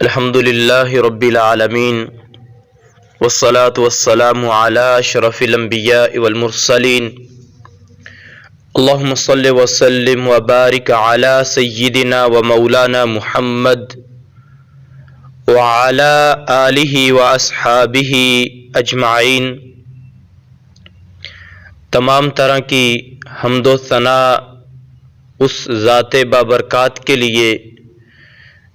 الحمد للہ رب العالمین والصلاة والسلام علی اشرف الانبیاء والمرسلین اللہم صل وسلم وبارک علی سیدنا و مولانا محمد وعلی آلہ واصحابہ اجمعین۔ تمام طرح کی حمد و ثنا اس ذات بابرکات کے لیے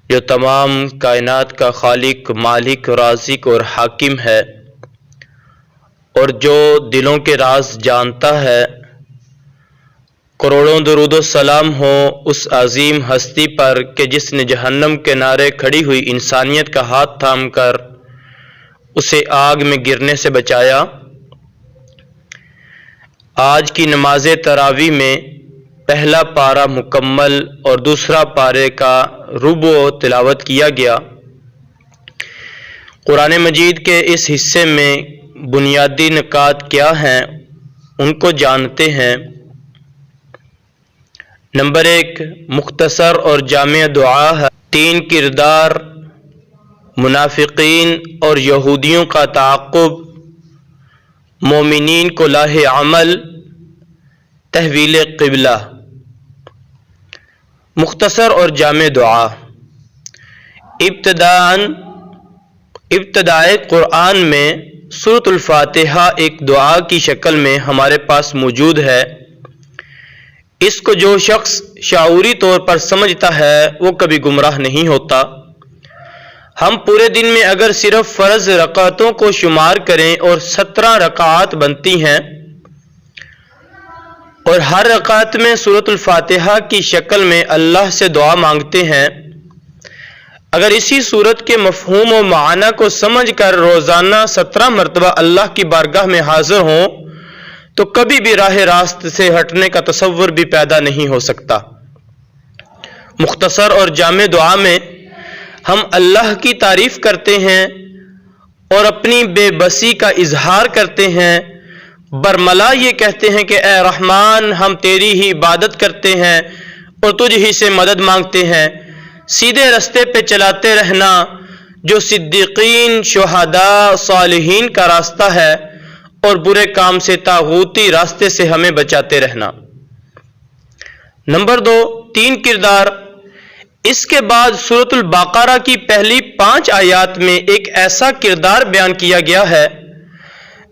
جو تمام کائنات کا خالق، مالک، رازق اور حاکم ہے، اور جو دلوں کے راز جانتا ہے۔ کروڑوں درود و سلام ہو اس عظیم ہستی پر کہ جس نے جہنم کے نارے کھڑی ہوئی انسانیت کا ہاتھ تھام کر اسے آگ میں گرنے سے بچایا۔ آج کی نماز تراویح میں پہلا پارہ مکمل اور دوسرا پارے کا ربع تلاوت کیا گیا۔ قرآن مجید کے اس حصے میں بنیادی نکات کیا ہیں ان کو جانتے ہیں۔ نمبر 1، مختصر اور جامع دعا ہے۔ 3 کردار منافقین اور یہودیوں کا تعاقب، مومنین کو لاہ عمل، تحویل قبلہ۔ مختصر اور جامع دعا۔ ابتدائے قرآن میں سورۃ الفاتحہ ایک دعا کی شکل میں ہمارے پاس موجود ہے۔ اس کو جو شخص شعوری طور پر سمجھتا ہے وہ کبھی گمراہ نہیں ہوتا۔ ہم پورے دن میں اگر صرف فرض رکعتوں کو شمار کریں اور 17 رکعات بنتی ہیں، اور ہر رکعت میں سورۃ الفاتحہ کی شکل میں اللہ سے دعا مانگتے ہیں، اگر اسی سورت کے مفہوم و معنی کو سمجھ کر روزانہ 17 مرتبہ اللہ کی بارگاہ میں حاضر ہوں تو کبھی بھی راہ راست سے ہٹنے کا تصور بھی پیدا نہیں ہو سکتا۔ مختصر اور جامع دعا میں ہم اللہ کی تعریف کرتے ہیں اور اپنی بے بسی کا اظہار کرتے ہیں۔ برملا یہ کہتے ہیں کہ اے رحمان، ہم تیری ہی عبادت کرتے ہیں اور تجھ ہی سے مدد مانگتے ہیں۔ سیدھے رستے پہ چلاتے رہنا جو صدیقین، شہداء، صالحین کا راستہ ہے، اور برے کام سے، طاغوتی راستے سے ہمیں بچاتے رہنا۔ نمبر 2، 3 کردار۔ اس کے بعد سورۃ البقرہ کی پہلی 5 آیات میں ایک ایسا کردار بیان کیا گیا ہے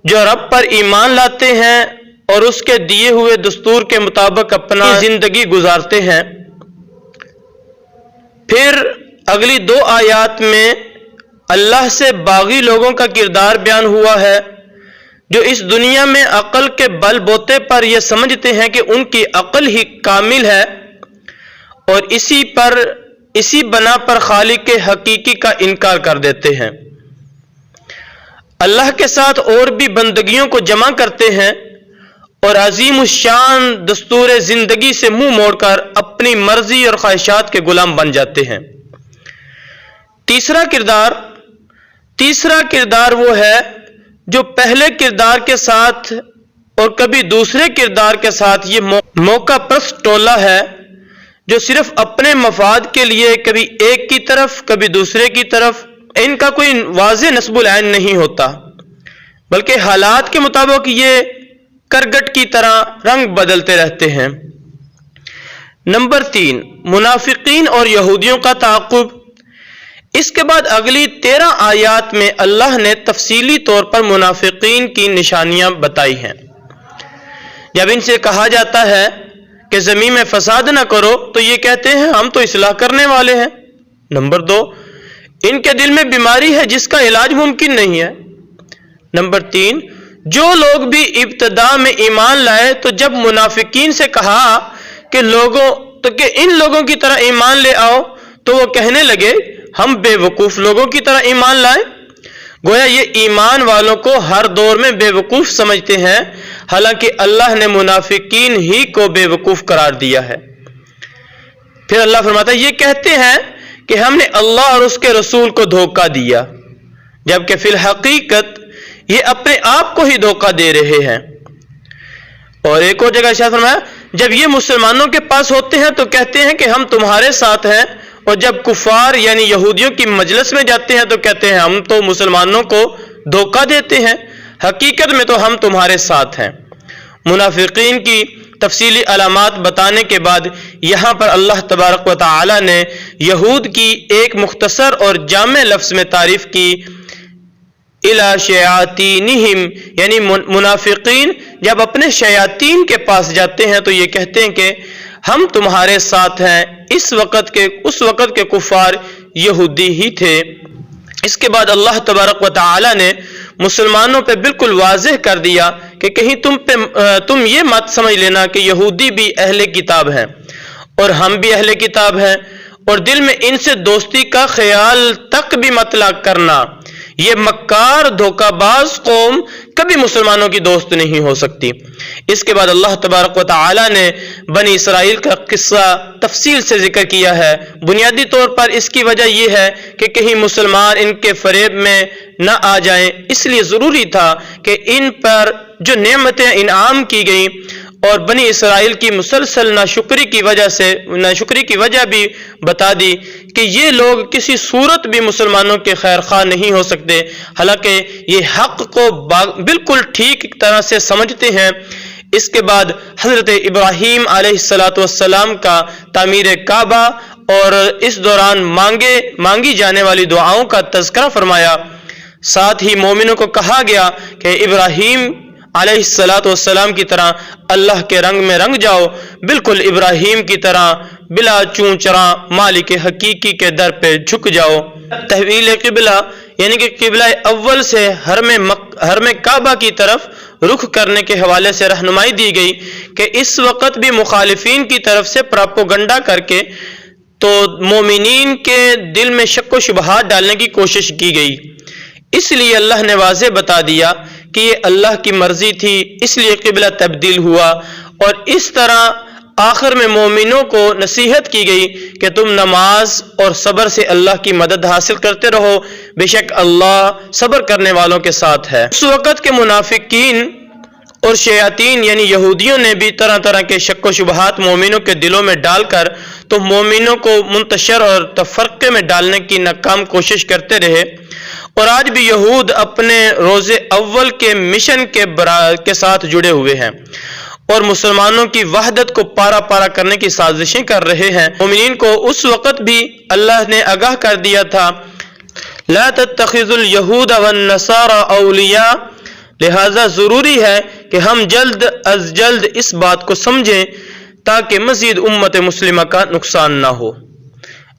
جو رب پر ایمان لاتے ہیں اور اس کے دیے ہوئے دستور کے مطابق اپنا زندگی گزارتے ہیں۔ پھر اگلی 2 آیات میں اللہ سے باغی لوگوں کا کردار بیان ہوا ہے جو اس دنیا میں عقل کے بل بوتے پر یہ سمجھتے ہیں کہ ان کی عقل ہی کامل ہے، اور اسی بنا پر خالق حقیقی کا انکار کر دیتے ہیں۔ اللہ کے ساتھ اور بھی بندگیوں کو جمع کرتے ہیں اور عظیم الشان دستور زندگی سے منہ موڑ کر اپنی مرضی اور خواہشات کے غلام بن جاتے ہیں۔ تیسرا کردار وہ ہے جو پہلے کردار کے ساتھ اور کبھی دوسرے کردار کے ساتھ یہ موقع پرست ٹولہ ہے جو صرف اپنے مفاد کے لیے کبھی ایک کی طرف کبھی دوسرے کی طرف، ان کا کوئی واضح نصب العین نہیں ہوتا، بلکہ حالات کے مطابق یہ کرگٹ کی طرح رنگ بدلتے رہتے ہیں۔ نمبر 3، منافقین اور یہودیوں کا تعاقب۔ اس کے بعد اگلی 13 آیات میں اللہ نے تفصیلی طور پر منافقین کی نشانیاں بتائی ہیں۔ جب ان سے کہا جاتا ہے کہ زمین میں فساد نہ کرو تو یہ کہتے ہیں ہم تو اصلاح کرنے والے ہیں۔ نمبر 2، ان کے دل میں بیماری ہے جس کا علاج ممکن نہیں ہے۔ نمبر 3، جو لوگ بھی ابتدا میں ایمان لائے تو جب منافقین سے کہا کہ ان لوگوں کی طرح ایمان لے آؤ تو وہ کہنے لگے ہم بے وقوف لوگوں کی طرح ایمان لائیں۔ گویا یہ ایمان والوں کو ہر دور میں بے وقوف سمجھتے ہیں، حالانکہ اللہ نے منافقین ہی کو بے وقوف قرار دیا ہے۔ پھر اللہ فرماتا ہے یہ کہتے ہیں کہ ہم نے اللہ اور اس کے رسول کو دھوکہ دیا، جبکہ فی الحقیقت یہ اپنے آپ کو ہی دھوکہ دے رہے ہیں۔ اور ایک اور جگہ ارشاد فرمایا جب یہ مسلمانوں کے پاس ہوتے ہیں تو کہتے ہیں کہ ہم تمہارے ساتھ ہیں، اور جب کفار یعنی یہودیوں کی مجلس میں جاتے ہیں تو کہتے ہیں ہم تو مسلمانوں کو دھوکہ دیتے ہیں، حقیقت میں تو ہم تمہارے ساتھ ہیں۔ منافقین کی تفصیلی علامات بتانے کے بعد یہاں پر اللہ تبارک و تعالی نے یہود کی ایک مختصر اور جامع لفظ میں تعریف کی، اِلَى شَيَاطِينِهِمْ، یعنی منافقین جب اپنے شیاطین کے پاس جاتے ہیں تو یہ کہتے ہیں کہ ہم تمہارے ساتھ ہیں۔ اس وقت کے کفار یہودی ہی تھے۔ اس کے بعد اللہ تبارک و تعالی نے مسلمانوں پہ بالکل واضح کر دیا کہ کہیں تم یہ مت سمجھ لینا کہ یہودی بھی اہل کتاب ہیں اور ہم بھی اہل کتاب ہیں، اور دل میں ان سے دوستی کا خیال تک بھی مت کرنا۔ یہ مکار دھوکہ باز قوم کبھی مسلمانوں کی دوست نہیں ہو سکتی۔ اس کے بعد اللہ تبارک و تعالی نے بنی اسرائیل کا قصہ تفصیل سے ذکر کیا ہے۔ بنیادی طور پر اس کی وجہ یہ ہے کہ کہیں مسلمان ان کے فریب میں نہ آ جائیں، اس لیے ضروری تھا کہ ان پر جو نعمتیں انعام کی گئیں اور بنی اسرائیل کی مسلسل ناشکری کی وجہ بھی بتا دی کہ یہ لوگ کسی صورت بھی مسلمانوں کے خیر خواہ نہیں ہو سکتے، حالانکہ یہ حق کو بالکل ٹھیک طرح سے سمجھتے ہیں۔ اس کے بعد حضرت ابراہیم علیہ السلام کا تعمیر کعبہ اور اس دوران مانگی جانے والی دعاؤں کا تذکرہ فرمایا۔ ساتھ ہی مومنوں کو کہا گیا کہ ابراہیم علیہ السلام کی طرح اللہ کے رنگ میں رنگ جاؤ، بالکل ابراہیم کی طرح بلا چوں چراں مالک حقیقی کے در پہ جھک جاؤ۔ تحویل قبلہ یعنی کہ قبلہ اول سے حرم کعبہ کی طرف رخ کرنے کے حوالے سے رہنمائی دی گئی کہ اس وقت بھی مخالفین کی طرف سے پراپوگنڈا کر کے تو مومنین کے دل میں شک و شبہات ڈالنے کی کوشش کی گئی۔ اس لیے اللہ نے واضح بتا دیا کہ یہ اللہ کی مرضی تھی، اس لیے قبلہ تبدیل ہوا، اور اس طرح آخر میں مومنوں کو نصیحت کی گئی کہ تم نماز اور صبر سے اللہ کی مدد حاصل کرتے رہو، بے شک اللہ صبر کرنے والوں کے ساتھ ہے۔ اس وقت کے منافقین اور شیاطین یعنی یہودیوں نے بھی طرح طرح کے شک و شبہات مومنوں کے دلوں میں ڈال کر تو مومنوں کو منتشر اور تفرقے میں ڈالنے کی ناکام کوشش کرتے رہے، اور آج بھی یہود اپنے روز اول کے مشن کے ساتھ جڑے ہوئے ہیں اور مسلمانوں کی وحدت کو پارا پارا کرنے کی سازشیں کر رہے ہیں۔ مومنین کو اس وقت بھی اللہ نے آگاہ کر دیا تھا، لا تتخذوا اليہود والنصارى اولیاء، لہذا ضروری ہے کہ ہم جلد از جلد اس بات کو سمجھیں تاکہ مزید امت مسلمہ کا نقصان نہ ہو۔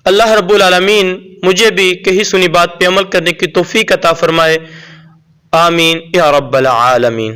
اللہ رب العالمین مجھے بھی کہی سنی بات پہ عمل کرنے کی توفیق عطا فرمائے، آمین یا رب العالمین۔